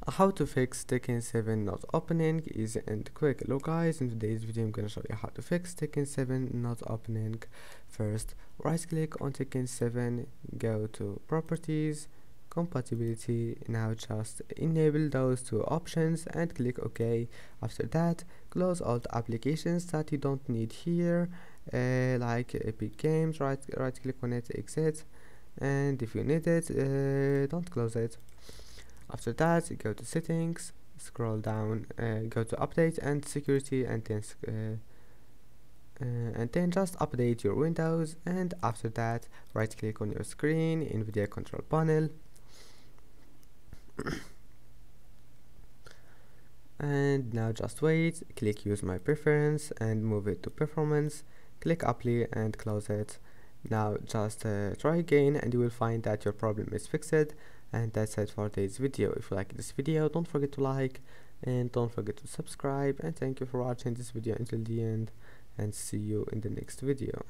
How to fix Tekken 7 not opening, easy and quick. Hello guys, in today's video I'm gonna show you how to fix Tekken 7 not opening. First, right click on Tekken 7, go to properties, compatibility. Now just enable those two options and click OK. After that, close all the applications that you don't need here, like Epic Games. Right click on it, exit, and if you need it, don't close it. After that, go to settings, scroll down, go to update and security, and then just update your Windows. And after that, right click on your screen, NVIDIA control panel, and now just wait, click use my preference and move it to performance, click apply and close it. Now just try again and you will find that your problem is fixed. And that's it for today's video. If you like this video, don't forget to like and don't forget to subscribe, and thank you for watching this video until the end, and see you in the next video.